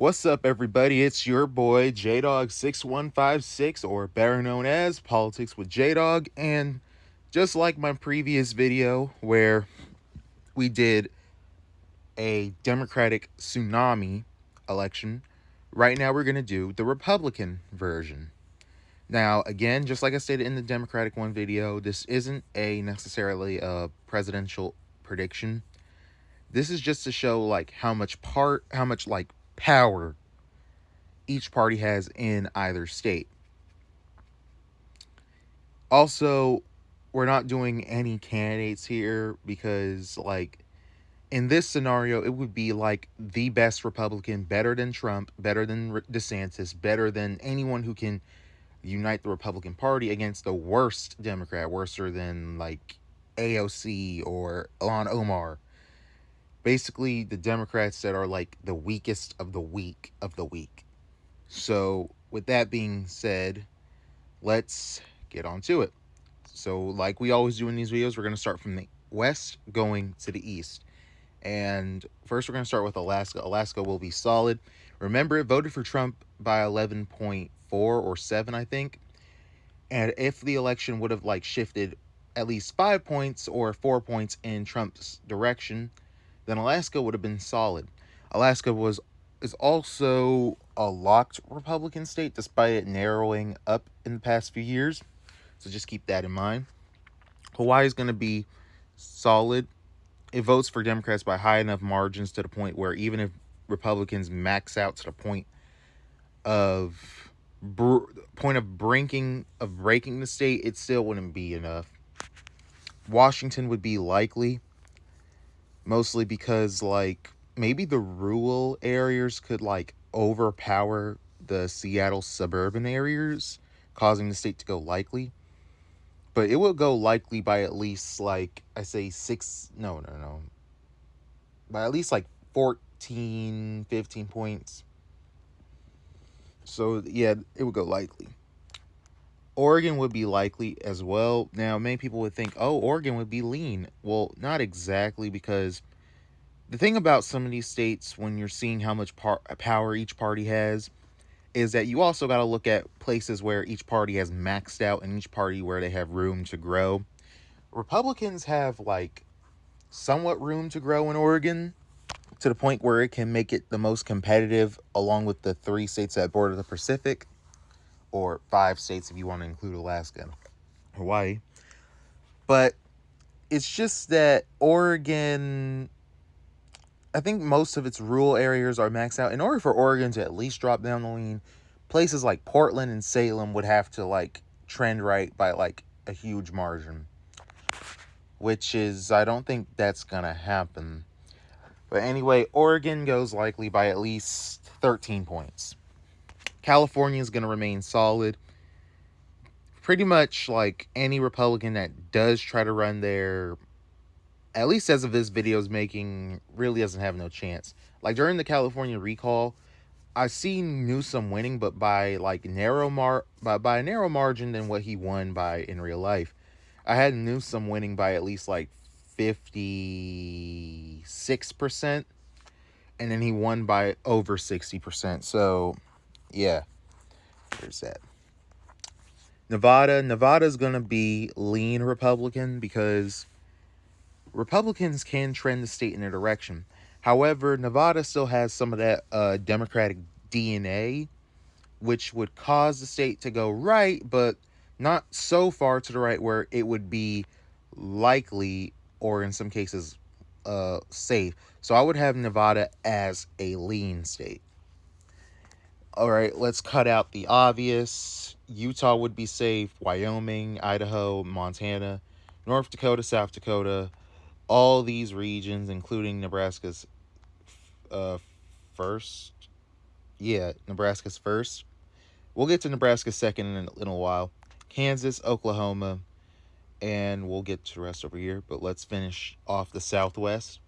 What's up, everybody? It's your boy JDog6156, or better known as Politics with JDog. And just like my previous video where we did a Democratic tsunami election, right now we're going to do the Republican version. Now, again, just like I stated in the Democratic one video, this isn't necessarily a presidential prediction. This is just to show like how much power each party has in either state. Also, we're not doing any candidates here because, like, in this scenario, it would be like the best Republican, better than Trump, better than DeSantis, better than anyone who can unite the Republican Party against the worst Democrat, worser than like AOC or Ilhan Omar. Basically, the Democrats that are like the weakest of the weak of the weak. So, with that being said, let's get on to it. So, like we always do in these videos, we're going to start from the west going to the east. And first, we're going to start with Alaska. Alaska will be solid. Remember, it voted for Trump by 11.4 or 7, I think. And if the election would have like shifted at least 5 points or 4 points in Trump's direction, then Alaska would have been solid. Alaska is also a locked Republican state, despite it narrowing up in the past few years. So just keep that in mind. Hawaii is going to be solid. It votes for Democrats by high enough margins to the point where even if Republicans max out to the point of breaking the state, it still wouldn't be enough. Washington would be likely, mostly because like maybe the rural areas could like overpower the Seattle suburban areas, causing the state to go likely. But it will go likely by at least like I say by at least like 14, 15 points. So yeah, it would go likely. Oregon would be likely as well. Now, many people would think, oh, Oregon would be lean. Well, not exactly, because the thing about some of these states, when you're seeing how much power each party has, is that you also got to look at places where each party has maxed out and each party where they have room to grow. Republicans have like somewhat room to grow in Oregon to the point where it can make it the most competitive along with the 3 states that border the Pacific, or 5 states if you want to include Alaska and Hawaii. But it's just that Oregon, I think most of its rural areas are maxed out. In order for Oregon to at least drop down the lean, places like Portland and Salem would have to like trend right by like a huge margin, which is, I don't think that's gonna happen. But anyway, Oregon goes likely by at least 13 points. California is going to remain solid. Pretty much like any Republican that does try to run there, at least as of this video's making, really doesn't have no chance. Like during the California recall, I seen Newsom winning, but by like by a narrow margin than what he won by in real life. I had Newsom winning by at least like 56%, and then he won by over 60%. So, yeah, there's that. Nevada's going to be lean Republican because Republicans can trend the state in a direction. However, Nevada still has some of that Democratic DNA, which would cause the state to go right, but not so far to the right where it would be likely, or in some cases, safe. So I would have Nevada as a lean state. All right, let's cut out the obvious. Utah would be safe. Wyoming, Idaho, Montana, North Dakota, South Dakota, all these regions, including Nebraska's first. Yeah, Nebraska's first. We'll get to Nebraska second in a while. Kansas, Oklahoma, and we'll get to the rest over here. But let's finish off the Southwest.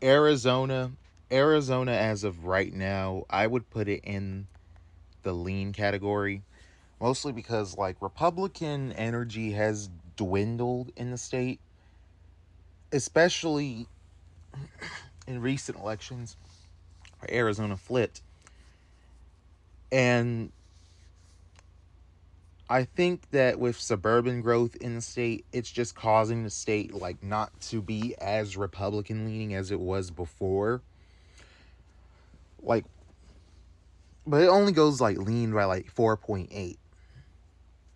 Arizona, as of right now, I would put it in the lean category, mostly because like Republican energy has dwindled in the state, especially in recent elections where Arizona flipped. And I think that with suburban growth in the state, it's just causing the state like not to be as Republican leaning as it was before. Like, but it only goes like lean by like 4.8.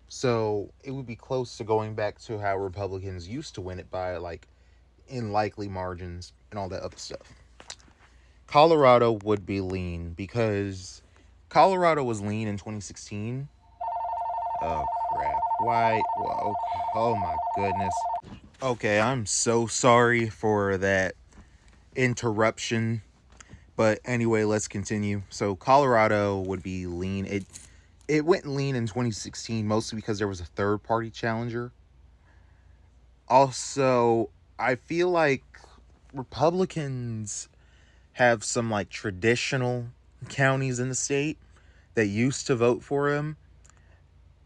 So it would be close to going back to how Republicans used to win it by like in likely margins and all that other stuff. Colorado would be lean because Colorado was lean in 2016. Oh crap. Why? Whoa, oh my goodness. Okay, I'm so sorry for that interruption. But anyway, let's continue. So Colorado would be lean. It went lean in 2016 mostly because there was a third party challenger. Also, I feel like Republicans have some like traditional counties in the state that used to vote for him,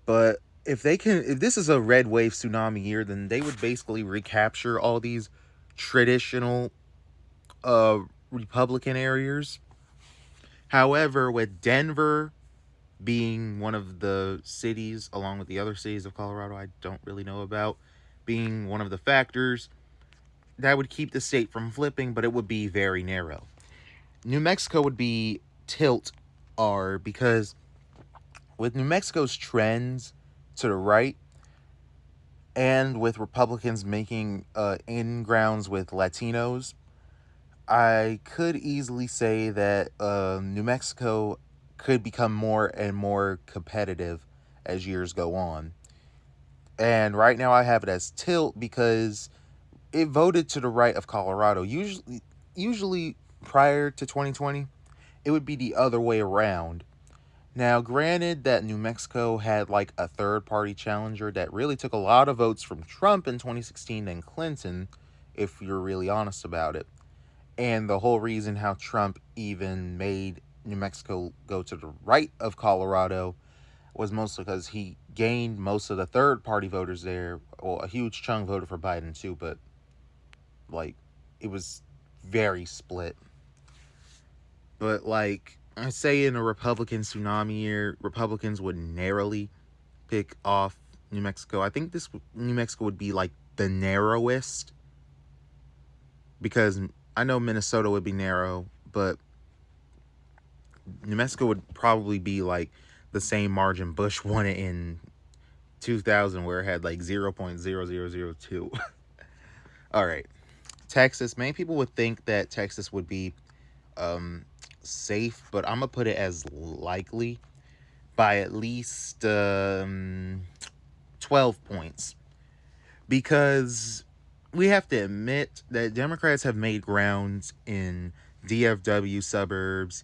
but if this is a red wave tsunami year, then they would basically recapture all these traditional uh Republican areas. However, with Denver being one of the cities, along with the other cities of Colorado I don't really know about, being one of the factors, that would keep the state from flipping, but it would be very narrow. New Mexico would be tilt R because with New Mexico's trends to the right, and with Republicans making in grounds with Latinos, I could easily say that New Mexico could become more and more competitive as years go on. And right now I have it as tilt because it voted to the right of Colorado. Usually prior to 2020, it would be the other way around. Now, granted that New Mexico had like a third party challenger that really took a lot of votes from Trump in 2016 and Clinton, if you're really honest about it. And the whole reason how Trump even made New Mexico go to the right of Colorado was mostly because he gained most of the third party voters there. Well, a huge chunk voted for Biden too, but like it was very split. But like I say, in a Republican tsunami year, Republicans would narrowly pick off New Mexico. I think this New Mexico would be like the narrowest because I know Minnesota would be narrow, but New Mexico would probably be like the same margin Bush won it in 2000 where it had like 0.0002. All right. Texas, many people would think that Texas would be um safe, but I'm gonna put it as likely by at least 12 points because we have to admit that Democrats have made grounds in DFW suburbs,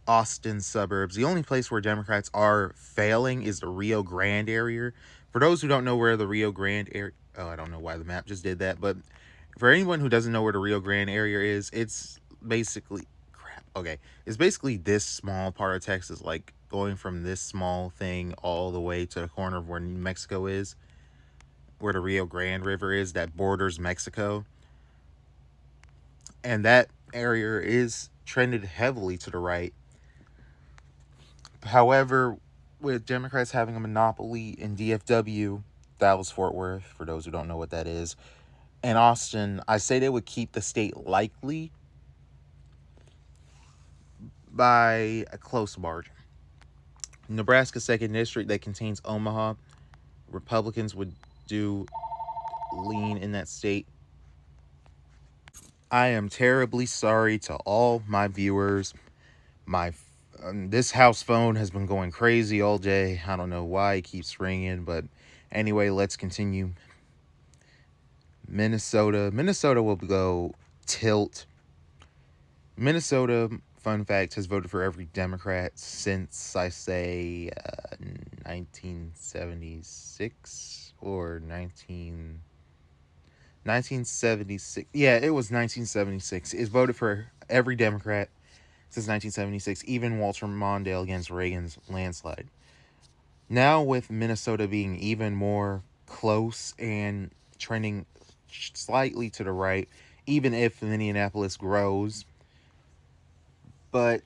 Austin suburbs. The only place where Democrats are failing is the Rio Grande area. For those who don't know where the Rio Grande area, oh, I don't know why the map just did that, but for anyone who doesn't know where the Rio Grande area is, it's basically crap. Okay, it's basically this small part of Texas, like going from this small thing all the way to the corner of where New Mexico is, where the Rio Grande River is that borders Mexico. And that area is trended heavily to the right. However, with Democrats having a monopoly in DFW, Dallas Fort Worth, for those who don't know what that is, and Austin, I say they would keep the state likely by a close margin. Nebraska 2nd District that contains Omaha, Republicans would do lean in that state. I am terribly sorry to all my viewers. My this house phone has been going crazy all day. I don't know why it keeps ringing, but anyway, let's continue. Minnesota will go tilt. Minnesota, fun fact, has voted for every Democrat since I say 1976 or 1976. Yeah, it was 1976. It's voted for every Democrat since 1976, even Walter Mondale against Reagan's landslide. Now, with Minnesota being even more close and trending slightly to the right, even if Minneapolis grows, but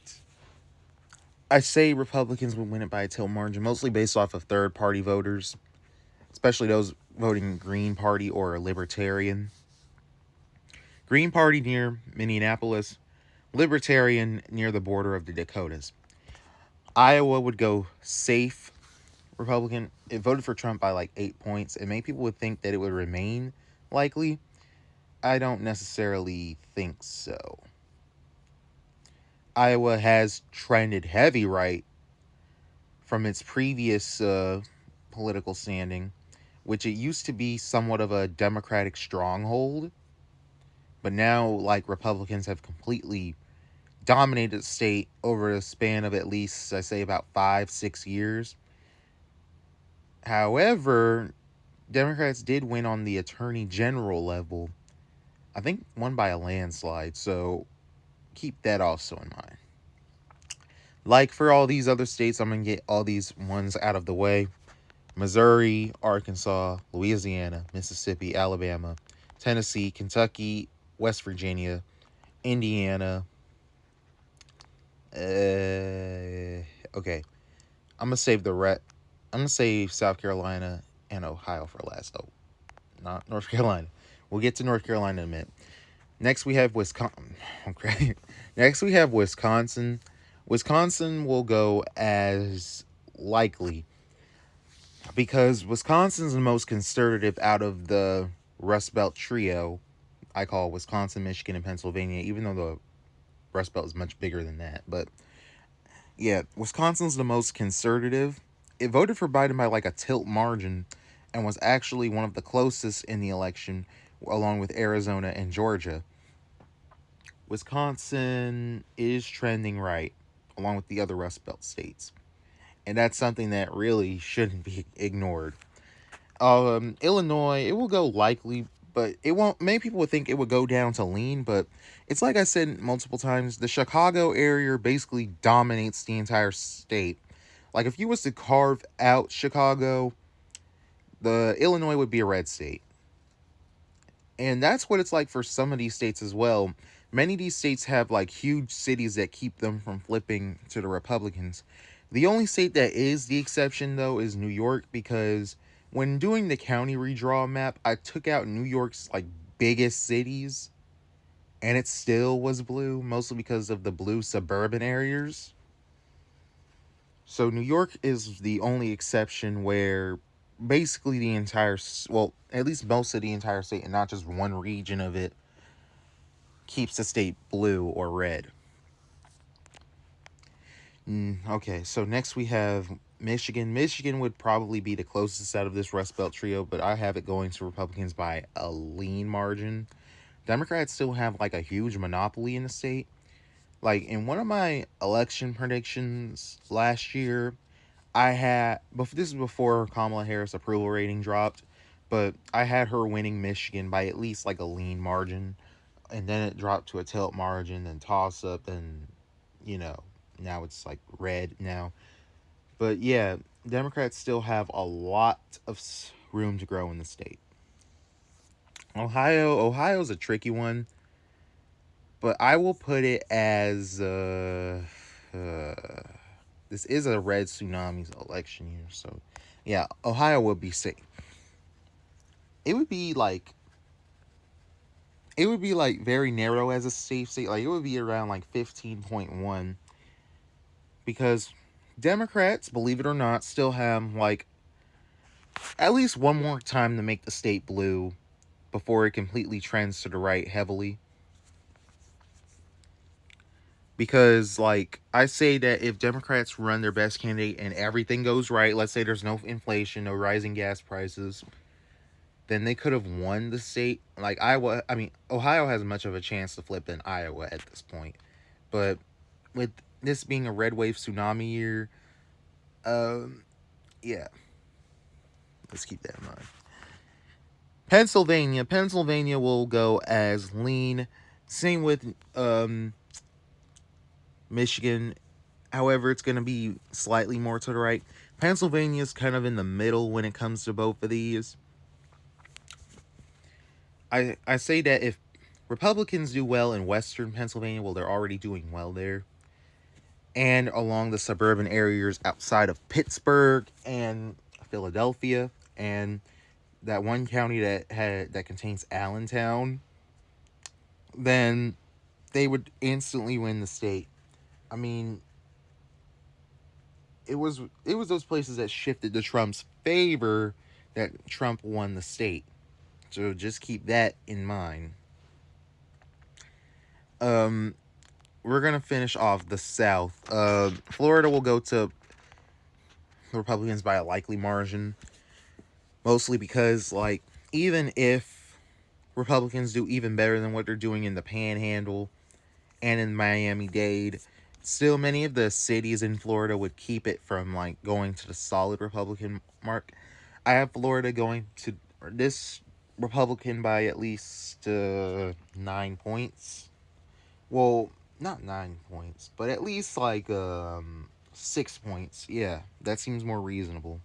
I say Republicans would win it by a tilt margin, mostly based off of third party voters, especially those voting Green Party or Libertarian. Green Party near Minneapolis, Libertarian near the border of the Dakotas. Iowa would go safe Republican. It voted for Trump by like 8 points, and many people would think that it would remain likely. I don't necessarily think so. Iowa has trended heavy right from its previous political standing, which it used to be somewhat of a Democratic stronghold, but now like Republicans have completely dominated the state over a span of at least I say about 5-6 years. However, Democrats did win on the attorney general level. I think won by a landslide, so keep that also in mind. Like for all these other states, I'm going to get all these ones out of the way. Missouri, Arkansas, Louisiana, Mississippi, Alabama, Tennessee, Kentucky, West Virginia, Indiana. Okay. I'm gonna save the I'm gonna save South Carolina and Ohio for last. Oh, not North Carolina. We'll get to North Carolina in a minute. Next we have Wisconsin. Okay. Next we have Wisconsin. Wisconsin will go as likely because Wisconsin's the most conservative out of the Rust Belt trio. I call Wisconsin, Michigan, and Pennsylvania, even though the Rust Belt is much bigger than that. But yeah, Wisconsin's the most conservative. It voted for Biden by like a tilt margin and was actually one of the closest in the election, along with Arizona and Georgia. Wisconsin is trending right, along with the other Rust Belt states. And that's something that really shouldn't be ignored. Illinois, it will go likely, but it won't. Many people would think it would go down to lean, but it's like I said multiple times. The Chicago area basically dominates the entire state. Like if you was to carve out Chicago, the Illinois would be a red state, and that's what it's like for some of these states as well. Many of these states have like huge cities that keep them from flipping to the Republicans. The only state that is the exception, though, is New York, because when doing the county redraw map, I took out New York's like biggest cities, and it still was blue, mostly because of the blue suburban areas. So New York is the only exception where basically the entire, well, at least most of the entire state, and not just one region of it, keeps the state blue or red. Okay, so next we have Michigan. Michigan would probably be the closest out of this Rust Belt trio, but I have it going to Republicans by a lean margin. Democrats still have like a huge monopoly in the state. Like in one of my election predictions last year, I had, but this is before Kamala Harris approval rating dropped, but I had her winning Michigan by at least like a lean margin, and then it dropped to a tilt margin and toss up, and you know now it's like red now. But yeah, Democrats still have a lot of room to grow in the state. Ohio's a tricky one, but I will put it as this is a red tsunami election year, so yeah, Ohio would be safe. It would be like very narrow as a safe state. Like it would be around like 15.1 because Democrats, believe it or not, still have like at least one more time to make the state blue before it completely trends to the right heavily. Because like I say that if Democrats run their best candidate and everything goes right, let's say there's no inflation, no rising gas prices, then they could have won the state. Like Iowa, I mean, Ohio has much of a chance to flip than Iowa at this point. But with this being a red wave tsunami year, um, yeah, let's keep that in mind. Pennsylvania will go as lean. Same with Michigan. However, it's going to be slightly more to the right. Pennsylvania is kind of in the middle when it comes to both of these. I say that if Republicans do well in Western Pennsylvania, well, they're already doing well there. and along the suburban areas outside of Pittsburgh and Philadelphia, and that one county that contains Allentown, then they would instantly win the state. I mean, it was those places that shifted to Trump's favor that Trump won the state. So just keep that in mind. Um, we're gonna finish off the South. Florida will go to the Republicans by a likely margin, mostly because even if Republicans do even better than what they're doing in the Panhandle and in Miami-Dade, still many of the cities in Florida would keep it from going to the solid Republican mark. I have Florida going to this Republican by at least 9 points. Well, not 9 points, but at least 6 points. Yeah, that seems more reasonable.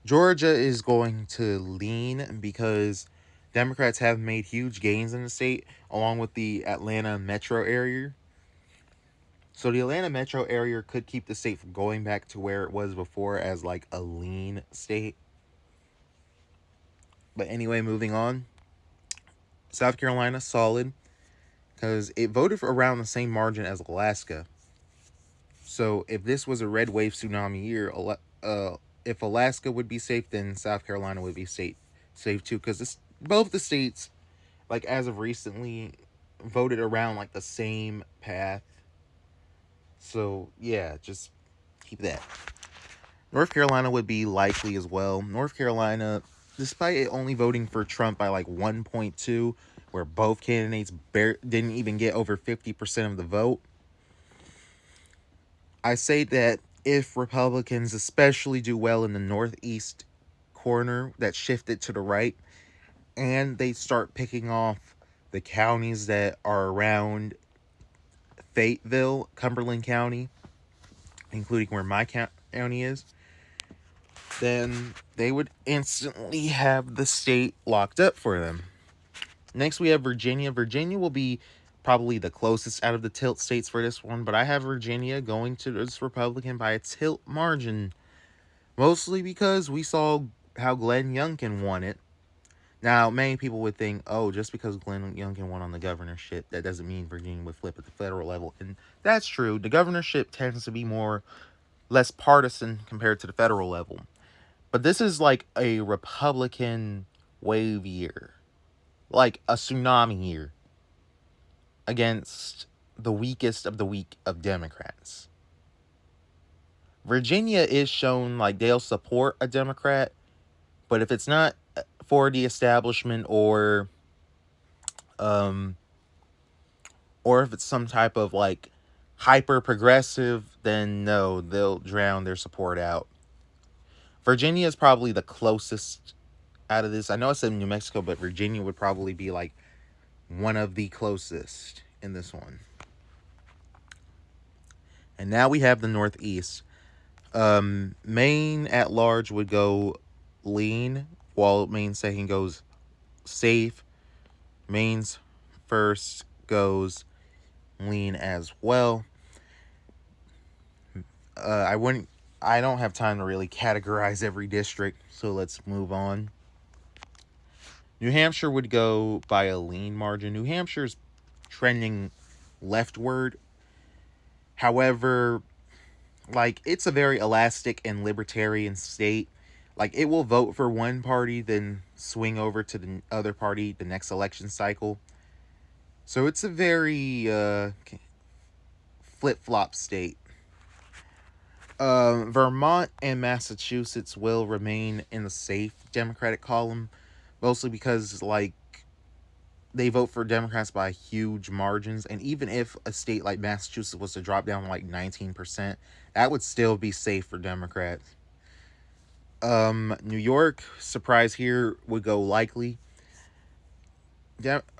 Georgia is going to lean because Democrats have made huge gains in the state, along with the Atlanta metro area. So the Atlanta metro area could keep the state from going back to where it was before as a lean state. But anyway, moving on. South Carolina, solid, because it voted for around the same margin as Alaska. So if this was a red wave tsunami year, if Alaska would be safe, then South Carolina would be safe too, because both the states, as of recently, voted around the same path. So yeah, just keep that. North Carolina would be likely as well. North Carolina, despite it only voting for Trump by 1.2, where both candidates didn't even get over 50% of the vote, I say that if Republicans especially do well in the northeast corner that shifted to the right, and they start picking off the counties that are around Fayetteville, Cumberland County, including where my county is, then they would instantly have the state locked up for them. Next, we have Virginia. Virginia will be probably the closest out of the tilt states for this one, but I have Virginia going to this Republican by a tilt margin, mostly because we saw how Glenn Youngkin won it. Now, many people would think, oh, just because Glenn Youngkin won on the governorship, that doesn't mean Virginia would flip at the federal level. And that's true. The governorship tends to be less partisan compared to the federal level. But this is a Republican wave year, like a tsunami year against the weakest of the weak of Democrats. Virginia is shown they'll support a Democrat, but if it's not for the establishment um or if it's some type of hyper progressive, then no, they'll drown their support out. Virginia is probably the closest out of this. I know I said New Mexico, but Virginia would probably be one of the closest in this one. And now we have the Northeast. Maine at large would go lean, while Maine second goes safe. Maine's first goes lean as well. I don't have time to really categorize every district, so let's move on. New Hampshire would go by a lean margin. New Hampshire's trending leftward. However, it's a very elastic and libertarian state. It will vote for one party, then swing over to the other party the next election cycle. So it's a very flip-flop state. Vermont and Massachusetts will remain in the safe Democratic column, mostly because they vote for Democrats by huge margins, and even if a state like Massachusetts was to drop down 19%, that would still be safe for Democrats. New York, surprise here, would go likely.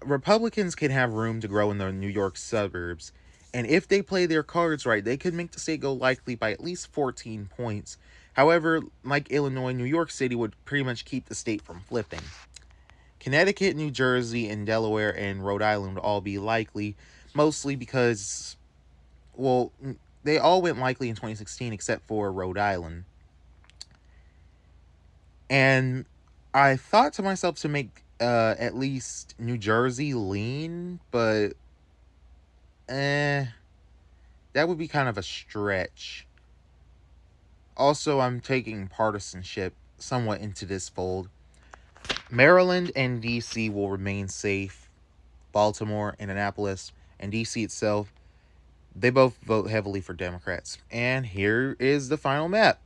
Republicans can have room to grow in the New York suburbs, and if they play their cards right, they could make the state go likely by at least 14 points. However, like Illinois, New York City would pretty much keep the state from flipping. Connecticut, New Jersey, and Delaware and Rhode Island would all be likely, mostly because, well, they all went likely in 2016 except for Rhode Island. And I thought to myself to make at least New Jersey lean, but that would be kind of a stretch. Also, I'm taking partisanship somewhat into this fold. Maryland and DC will remain safe. Baltimore and Annapolis and DC itself, they both vote heavily for Democrats. And here is the final map.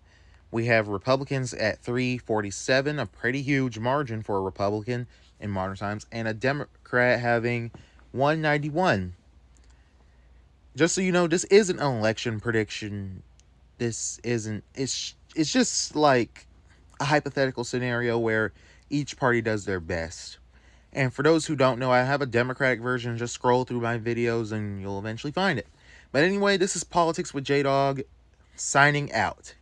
We have Republicans at 347, a pretty huge margin for a Republican in modern times, and a Democrat having 191. Just so you know, this isn't an election prediction. This isn't. It's just like a hypothetical scenario where each party does their best. And for those who don't know, I have a Democratic version. Just scroll through my videos and you'll eventually find it. But anyway, this is Politics with J-Dog, signing out.